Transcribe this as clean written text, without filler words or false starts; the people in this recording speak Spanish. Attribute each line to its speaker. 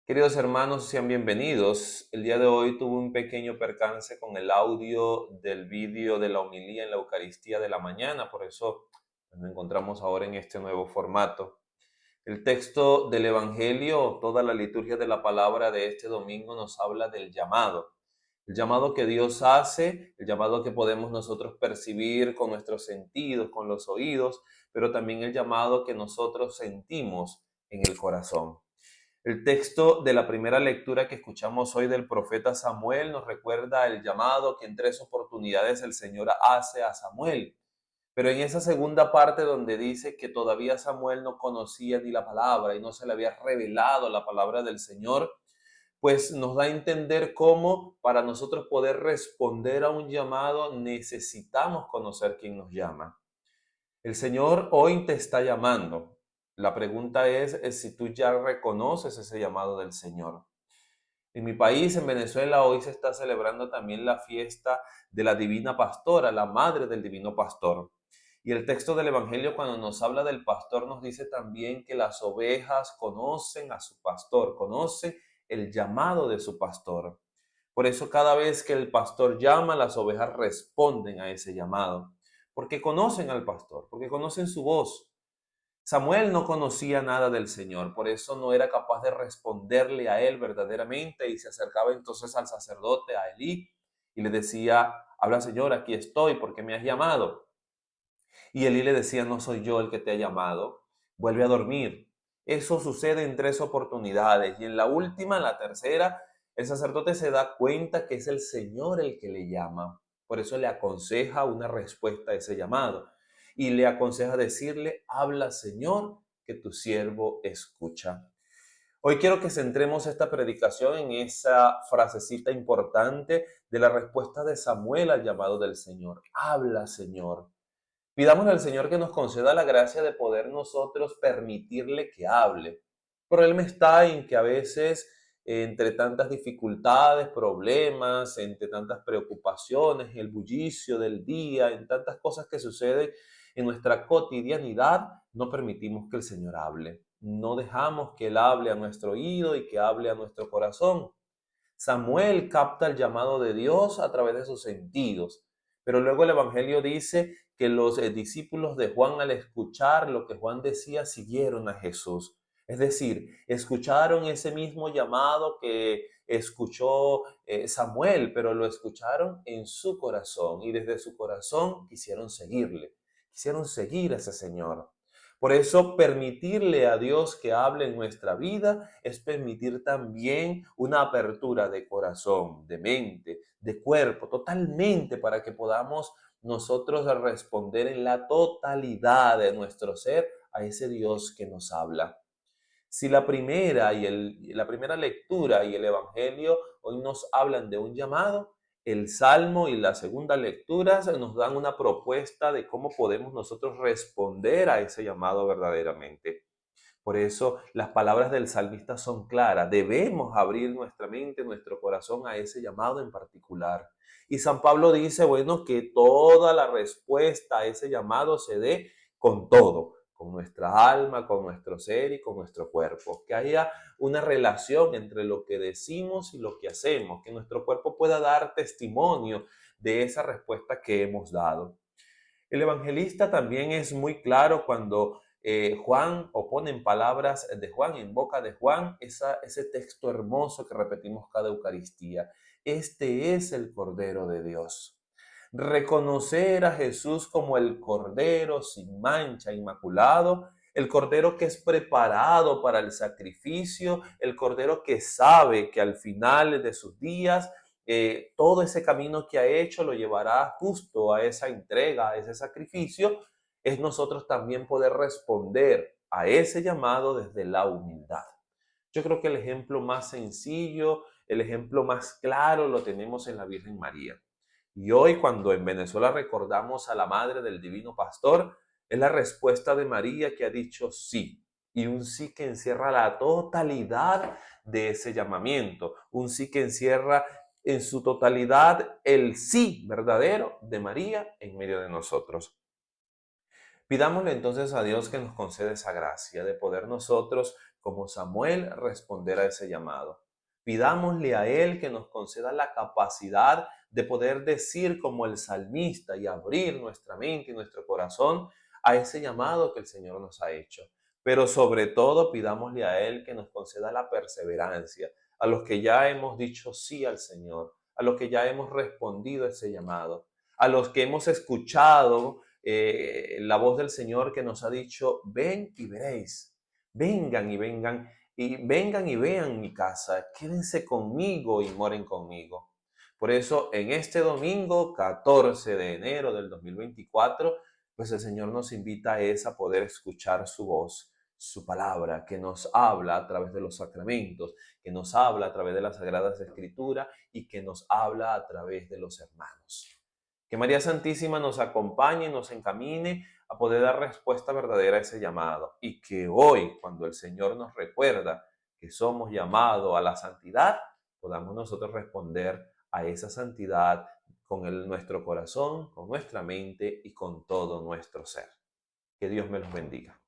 Speaker 1: Queridos hermanos, sean bienvenidos. El día de hoy tuve un pequeño percance con el audio del vídeo de la homilía en la Eucaristía de la mañana, por eso nos encontramos ahora en este nuevo formato. El texto del Evangelio, toda la liturgia de la palabra de este domingo nos habla del llamado. El llamado que Dios hace, el llamado que podemos nosotros percibir con nuestros sentidos, con los oídos, pero también el llamado que nosotros sentimos en el corazón. El texto de la primera lectura que escuchamos hoy del profeta Samuel nos recuerda el llamado que en 3 oportunidades el Señor hace a Samuel. Pero en esa segunda parte donde dice que todavía Samuel no conocía ni la palabra y no se le había revelado la palabra del Señor, pues nos da a entender cómo para nosotros poder responder a un llamado necesitamos conocer quién nos llama. El Señor hoy te está llamando. La pregunta es si tú ya reconoces ese llamado del Señor. En mi país, en Venezuela, hoy se está celebrando también la fiesta de la Divina Pastora, la Madre del Divino Pastor. Y el texto del Evangelio, cuando nos habla del pastor, nos dice también que las ovejas conocen a su pastor, conocen el llamado de su pastor. Por eso cada vez que el pastor llama, las ovejas responden a ese llamado, porque conocen al pastor, porque conocen su voz. Samuel no conocía nada del Señor, por eso no era capaz de responderle a él verdaderamente y se acercaba entonces al sacerdote, a Elí, y le decía, habla Señor, aquí estoy, ¿por qué me has llamado? Y Elí le decía, no soy yo el que te ha llamado, vuelve a dormir. Eso sucede en 3 oportunidades y en la última, en la tercera, el sacerdote se da cuenta que es el Señor el que le llama. Por eso le aconseja una respuesta a ese llamado y le aconseja decirle, habla Señor, que tu siervo escucha. Hoy quiero que centremos esta predicación en esa frasecita importante de la respuesta de Samuel al llamado del Señor. Habla Señor. Pidámosle al Señor que nos conceda la gracia de poder nosotros permitirle que hable. El problema está en que a veces, entre tantas dificultades, problemas, entre tantas preocupaciones, el bullicio del día, en tantas cosas que suceden en nuestra cotidianidad, no permitimos que el Señor hable. No dejamos que Él hable a nuestro oído y que hable a nuestro corazón. Samuel capta el llamado de Dios a través de sus sentidos, pero luego el Evangelio dice que los discípulos de Juan, al escuchar lo que Juan decía, siguieron a Jesús. Es decir, escucharon ese mismo llamado que escuchó Samuel, pero lo escucharon en su corazón y desde su corazón quisieron seguir a ese Señor. Por eso, permitirle a Dios que hable en nuestra vida es permitir también una apertura de corazón, de mente, de cuerpo, totalmente para que podamos nosotros responder en la totalidad de nuestro ser a ese Dios que nos habla. Si la primera lectura y el Evangelio hoy nos hablan de un llamado, el Salmo y la segunda lectura nos dan una propuesta de cómo podemos nosotros responder a ese llamado verdaderamente. Por eso las palabras del salmista son claras. Debemos abrir nuestra mente, nuestro corazón a ese llamado en particular. Y San Pablo dice, bueno, que toda la respuesta a ese llamado se dé con todo, con nuestra alma, con nuestro ser y con nuestro cuerpo. Que haya una relación entre lo que decimos y lo que hacemos, que nuestro cuerpo pueda dar testimonio de esa respuesta que hemos dado. El evangelista también es muy claro cuando Juan, o pone en palabras de Juan, en boca de Juan, ese texto hermoso que repetimos cada Eucaristía. Este es el Cordero de Dios. Reconocer a Jesús como el Cordero sin mancha, inmaculado, el Cordero que es preparado para el sacrificio, el Cordero que sabe que al final de sus días todo ese camino que ha hecho lo llevará justo a esa entrega, a ese sacrificio, es nosotros también poder responder a ese llamado desde la humildad. Yo creo que el ejemplo más sencillo, el ejemplo más claro lo tenemos en la Virgen María. Y hoy cuando en Venezuela recordamos a la Madre del Divino Pastor, es la respuesta de María que ha dicho sí. Y un sí que encierra la totalidad de ese llamamiento. Un sí que encierra en su totalidad el sí verdadero de María en medio de nosotros. Pidámosle entonces a Dios que nos conceda esa gracia de poder nosotros como Samuel, responder a ese llamado. Pidámosle a Él que nos conceda la capacidad de poder decir como el salmista y abrir nuestra mente y nuestro corazón a ese llamado que el Señor nos ha hecho. Pero sobre todo pidámosle a Él que nos conceda la perseverancia, a los que ya hemos dicho sí al Señor, a los que ya hemos respondido a ese llamado, a los que hemos escuchado la voz del Señor que nos ha dicho, ven y veréis, vengan y vengan y vean mi casa, quédense conmigo y moren conmigo. Por eso, en este domingo 14 de enero del 2024, pues el Señor nos invita a poder escuchar su voz, su palabra, que nos habla a través de los sacramentos, que nos habla a través de las Sagradas Escrituras y que nos habla a través de los hermanos. Que María Santísima nos acompañe y nos encamine a poder dar respuesta verdadera a ese llamado. Y que hoy, cuando el Señor nos recuerda que somos llamados a la santidad, podamos nosotros responder a esa santidad con nuestro corazón, con nuestra mente y con todo nuestro ser. Que Dios me los bendiga.